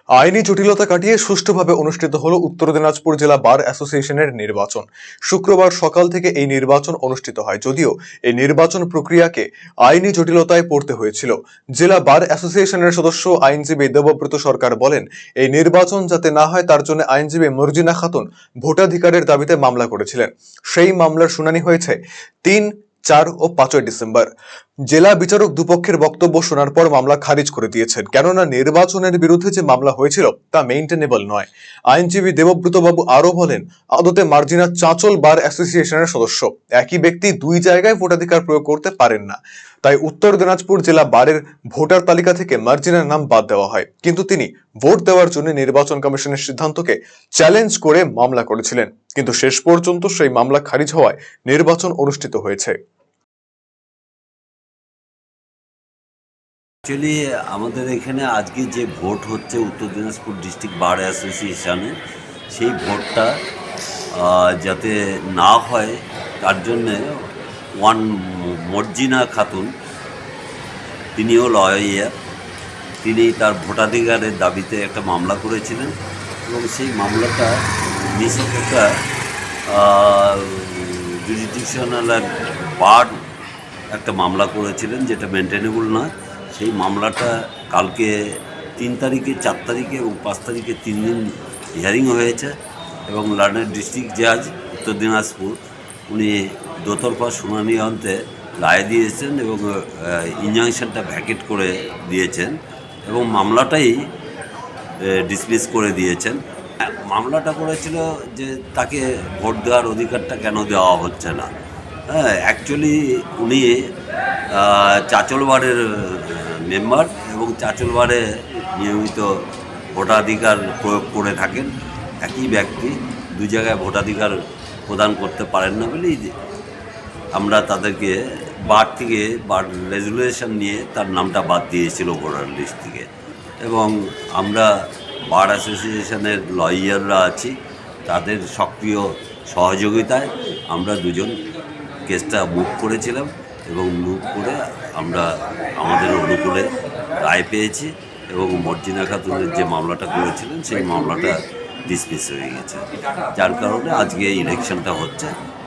আইনি জটিলতা কাটিয়ে সুষ্ঠুভাবে অনুষ্ঠিত হলো উত্তর দিনাজপুর জেলা বার অ্যাসোসিয়েশনের নির্বাচন। শুক্রবার সকাল থেকে এই নির্বাচন অনুষ্ঠিত হয়, যদিও এই নির্বাচন প্রক্রিয়াকে আইনি জটিলতায় পড়তে হয়েছিল। জেলা বার অ্যাসোসিয়েশনের সদস্য আইনজীবী দেবব্রত সরকার বলেন, এই নির্বাচন যাতে না হয় তার জন্য আইনজীবী মর্জিনা খাতুন ভোটাধিকারের দাবিতে মামলা করেছিলেন। সেই মামলার শুনানি হয়েছে ৩, ৪ ও ৫ ডিসেম্বর। জেলা বিচারক দুপক্ষের বক্তব্য শোনার পর মামলা খারিজ করে দিয়েছেন, কেননা নির্বাচনের বিরুদ্ধে যে মামলা হয়েছিল তা মেইনটেনেবল নয়। আইনজীবী দেবব্রত বাবু আরো বলেন, আদতে মার্জিনা চাঁচল বার অ্যাসোসিয়েশনের সদস্য, একই ব্যক্তি দুই জায়গায় ভোটাধিকার প্রয়োগ করতে পারেন না। তাই উত্তর দিনাজপুর জেলা বারের ভোটার তালিকা থেকে মার্জিনার নাম বাদ দেওয়া হয়, কিন্তু তিনি ভোট দেওয়ার জন্য নির্বাচন কমিশনের সিদ্ধান্তকে চ্যালেঞ্জ করে মামলা করেছিলেন, কিন্তু শেষ পর্যন্ত সেই মামলা খারিজ হওয়ায় নির্বাচন অনুষ্ঠিত হয়েছে। অ্যাকচুয়ালি আমাদের এখানে আজকে যে ভোট হচ্ছে উত্তর দিনাজপুর ডিস্ট্রিক্ট বার অ্যাসোসিয়েশনে, সেই ভোটটা যাতে না হয় তার জন্যে মর্জিনা খাতুন, তিনিও লয়ার, তিনি তার ভোটাধিকারের দাবিতে একটা মামলা করেছিলেন এবং সেই মামলাটা নিশ্চিত একটা জুডিশনাল বার একটা মামলা করেছিলেন, যেটা মেনটেনেবল নয়। সেই মামলাটা কালকে ৩ তারিখে, ৪ তারিখে এবং ৫ তারিখে ৩ দিন হিয়ারিং হয়েছে এবং লন্ডন ডিস্ট্রিক্ট জাজ উত্তর দিনাজপুর উনি দোতরফা শুনানি অন্তে রায় দিয়েছেন এবং ইনজাংশনটা ভ্যাকেট করে দিয়েছেন এবং মামলাটাই ডিসমিস করে দিয়েছেন। মামলাটা করেছিল যে তাকে ভোট দেওয়ার অধিকারটা কেন দেওয়া হচ্ছে না। হ্যাঁ, অ্যাকচুয়ালি উনি চাঁচলবাড়ের মেম্বার এবং চাঁচলবাড়ে নিয়মিত ভোটাধিকার প্রয়োগ করে থাকেন। একই ব্যক্তি দুই জায়গায় ভোটাধিকার প্রদান করতে পারেন না বলেই আমরা তাদেরকে বার রেজুলেশন নিয়ে তার নামটা বাদ দিয়েছিল ভোটার লিস্ট থেকে। এবং আমরা বার অ্যাসোসিয়েশনের লয়াররা আছি, তাদের সক্রিয় সহযোগিতায় আমরা দুজন কেসটা মুভ করেছিলাম এবং মুভ করে আমরা আমাদের অনুকূলে রায় পেয়েছি এবং মর্জিনা খাতুনের যে মামলাটা করেছিলেন সেই মামলাটা ডিসমিস হয়ে গেছে, যার কারণে আজকে ইলেকশনটা হচ্ছে।